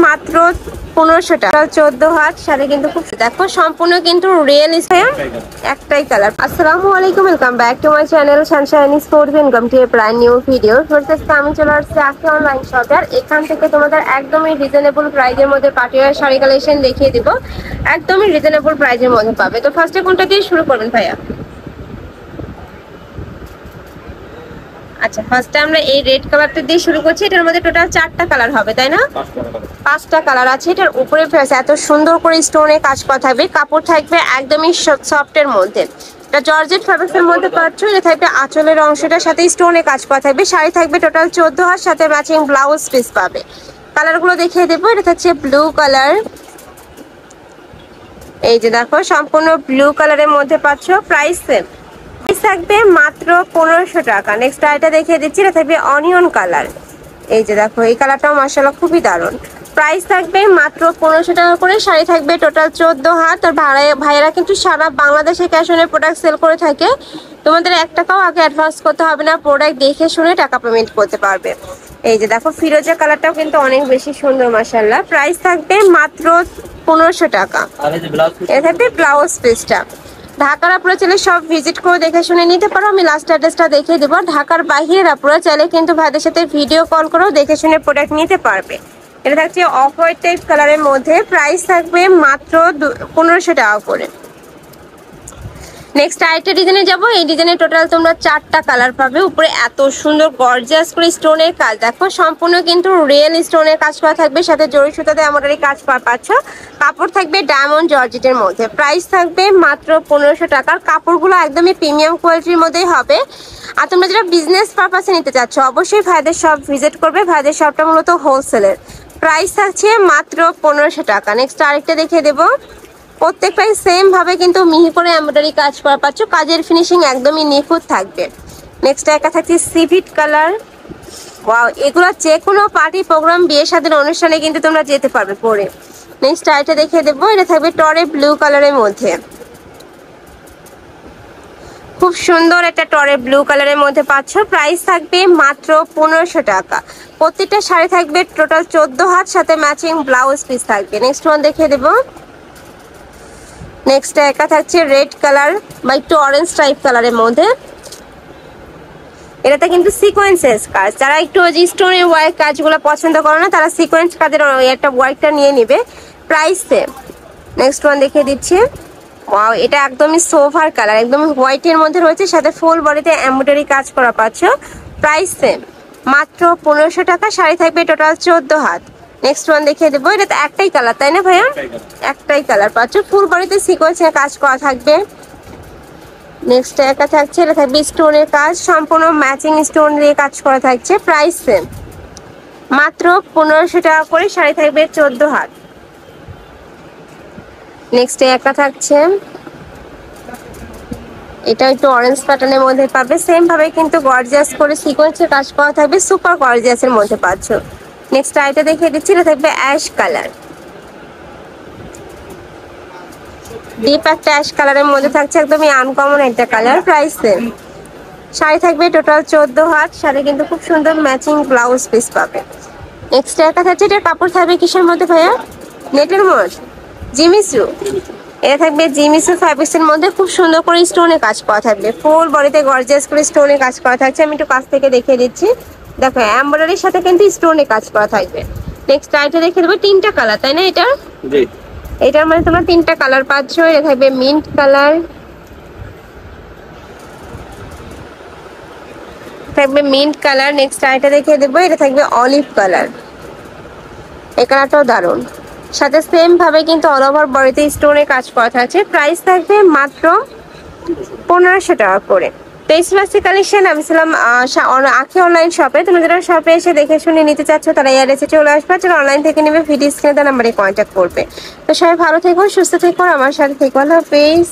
মাত্র 1500 টাকা। 14 হাত শাড়ি কিন্তু খুব দেখো সম্পূর্ণ কিন্তু রিয়েল একটাই কালার। আসসালামু আলাইকুম, welcome back to my channel Sunshine Sports income to a brand new video. First আমি চলে আসছি আজকে অনলাইন শপে, আর এখান থেকে তোমাদের একদমই রিজনেবল প্রাইজের মধ্যে পার্টিওয়ার শাড়ি কালেকশন দেখিয়ে দিব, একদমই রিজনেবল প্রাইজের মধ্যে পাবে। তো ফার্স্টে কোনটা দিয়ে শুরু করবেন ভাইয়া? আচ্ছা, ফার্স্টে আমরা এই রেড কালারটা দিয়ে শুরু করছি। এটার মধ্যে টোটাল 4টা কালার হবে, তাই না? 5টা কালার আছে। এটার উপরে এত সুন্দর করে স্টোনে কাজ করা থাকবে, কাপড় থাকবে একদমই সফটের মধ্যে। এটা জর্জেট ফ্যাব্রিক্সের মধ্যে পাচ্ছ। এটা থাকবে আঁচলের অংশটার সাথে স্টোনে কাজ করা থাকবে। শাড়ি থাকবে টোটাল 14 হাত, সাথে ম্যাচিং ব্লাউজ পিস পাবে। কালারগুলো দেখিয়ে দেবো। এটা থাকছে ব্লু কালার, এই যে দেখো সম্পূর্ণ ব্লু কালারের মধ্যে পাচ্ছ। প্রাইস সেম থাকবে মাত্র 1500 টাকা। নেক্সট আইটা দেখিয়ে দিচ্ছি, এটা থাকবে অনিয়ন কালার। এই যে দেখো এই কালারটাও মাশাআল্লাহ খুবই দারুণ। প্রাইস থাকবে মাত্র 1500 টাকা করে। শাড়ি থাকবে টোটাল 14 হাত। আর ভাইয়েরা কিন্তু সারা বাংলাদেশে ক্যাশ অনে প্রোডাক্ট সেল করে থাকে। তোমাদের 1 টাকাও আগে অ্যাডভান্স করতে হবে না, প্রোডাক্ট দেখে শুনে টাকা পেমেন্ট করতে পারবে। এই যে দেখো ফিরোজা কালারটাও কিন্তু অনেক বেশি সুন্দর মাশাআল্লাহ। প্রাইস থাকবে মাত্র 1500 টাকা। এটা থাকবে ব্লাউজ পিসটা। ঢাকার আপনারা চাইলে সব ভিজিট করে দেখে শুনে নিতে পারো। আমি লাস্ট অ্যাড্রেসটা দেখিয়ে দেবো। ঢাকার বাইরের আপনারা চাইলে কিন্তু ভাইদের সাথে ভিডিও কল করেও দেখে শুনে প্রোডাক্ট নিতে পারবে। এটা থাকছে অফ হোয়াইট টাইপ কালারের মধ্যে। প্রাইস থাকবে মাত্র 1500 টাকা করে। নেক্সট আরেকটা ডিজাইনে যাবো। এই ডিজাইনে টোটাল তোমরা 4টা কালার পাবে। উপরে এত সুন্দর গর্জিয়াস করে স্টোনের কাজ দেখো, সম্পূর্ণ কিন্তু রিয়েল স্টোনের কাজ করা থাকবে, সাথে জরি সুতাতে এমব্রয়ডারি কাজ পাচ্ছ। কাপড় থাকবে ডায়মন্ড জর্জেটের মধ্যে। প্রাইস থাকবে মাত্র 1500 টাকার। কাপড়গুলো একদমই প্রিমিয়াম কোয়ালিটির মধ্যেই হবে। আর তোমরা যারা বিজনেস পারপাসে নিতে চাচ্ছ অবশ্যই ভাইদের শপ ভিজিট করবে। ভাইদের শপটা মূলত হোলসেলের। প্রাইস থাকছে মাত্র 1500 টাকা। নেক্সট আরেকটা দেখিয়ে দেবো। প্রত্যেকটাই সেম ভাবে কিন্তু মিহি করে এমব্রয়ডারি কাজ করা পাচ্ছ। কাজের ফিনিশিং একদমই নিখুঁত থাকবে। নেক্সট একটা থাকছে সিভিট কালার। ওয়াও, এগুলো যে কোনো পার্টি প্রোগ্রাম বিয়ে শাদীর অনুষ্ঠানে কিন্তু তোমরা যেতে পারবে পরে। নেক্সট আইটা দেখিয়ে দেবো। এটা থাকবে টরে ব্লু কালারের মধ্যে। খুব সুন্দর একটা টরে ব্লু কালারের মধ্যে পাচ্ছ। প্রাইস থাকবে মাত্র 1500 টাকা। প্রত্যেকটা শাড়ি থাকবে টোটাল 14 হাত, সাথে ম্যাচিং ব্লাউজ পিস থাকবে। নেক্সট ওয়ান দেখিয়ে দেবো। নেক্সট একা থাকছে রেড কালার বা একটু অরেঞ্জ টাইপ কালারের মধ্যে। এটাতে কিন্তু সিকোয়েন্সেস কাজ। যারা একটু স্টোনের ওয়ার্ক কাজগুলো পছন্দ করে না, তারা সিকোয়েন্স কাজের একটা ওয়ার্কটা নিয়ে নিবে। Price same. নেক্সট ওয়ান দেখিয়ে দিচ্ছি। ওয়াও, এটা একদমই সোভার কালার, একদম হোয়াইটের মধ্যে রয়েছে, সাথে ফুল বডিতে এমব্রয়ডারি কাজ করা পাচ্ছ। প্রাইস সেম মাত্র 1500 টাকা। শাড়ি থাকবে টোটাল 14 হাত। নেক্সট ওয়ান দেখিয়ে দেবো। এটা তো একটাই কালার, তাই না ভাইয়া? একটাই কালার পাচ্ছ। ফুল বডিতে সিকোয়েন্সের কাজ করা থাকবে। নেক্সট একটা থাকছে, এটা থাকবে স্টোনের কাজ, সম্পূর্ণ ম্যাচিং স্টোন দিয়ে কাজ করা থাকছে। প্রাইস সেম মাত্র 1500 টাকা করে। শাড়ি থাকবে 14 হাত। নেক্সট একটা থাকছে, এটা একটু অরেঞ্জ প্যাটার্নের মধ্যে পাবে। সেম ভাবে কিন্তু গর্জিয়াস করে সিকোয়েন্সের কাজ করা থাকবে, সুপার গর্জিয়াসের মধ্যে পাচ্ছ। নেক্সট আইটা দেখিয়ে দিচ্ছি। এটা থাকবে অ্যাশ কালার, ডিপ একটা অ্যাশ কালারের মধ্যে থাকছে, একদমই আনকমন একটা কালার। Price same. শাড়ি থাকবে টোটাল 14 হাত। শাড়ি কিন্তু খুব সুন্দর ম্যাচিং ব্লাউজ পিস পাবে। নেক্সট একটা থাকছে, এটা কাপড় থাকবে কিসের মধ্যে ভাইয়া? নেটের মধ্যে, জিমিসু। এটা থাকবে জিমিসু ফ্যাব্রিক্সের মধ্যে। খুব সুন্দর করে স্টোনে কাজ করা থাকবে, ফুল বডিতে গর্জিয়াস করে স্টোনে কাজ করা থাকছে। আমি একটু কাছ থেকে দেখিয়ে দিচ্ছি। দেখো এমব্রয়ডারির সাথে কিন্তু স্টোনে কাজ করা থাকবে। নেক্সট আইটা দেখিয়ে দেবো। 3টা কালার, তাই না? এটার মধ্যে তোমরা 3টা কালার পাচ্ছ। এটা থাকবে মিন্ট কালার, থাকবে মিন্ট কালার। নেক্সট আইটা দেখিয়ে দেবো। এটা থাকবে অলিভ কালার। এই কালারটাও দারুণ, সাথে সেম ভাবে কিন্তু অল ওভার বডিতে স্টোনে কাজ করা থাকছে। প্রাইস থাকবে মাত্র 1500 টাকা করে। তো এই স্লাসি কালেকশন আমি ছিলাম আখি অনলাইন শপে। তোমরা যারা শপে এসে দেখে শুনে নিতে চাচ্ছ তারা এই অ্যাড্রেসে চলে আসবে। যারা অনলাইন থেকে নেবে ভিডিও স্ক্রিনে নাম্বারে কন্ট্যাক্ট করবে। তো সবাই ভালো থেকো, সুস্থ থেকো, আমার সাথে থেকো। আল্লাহ হাফেজ।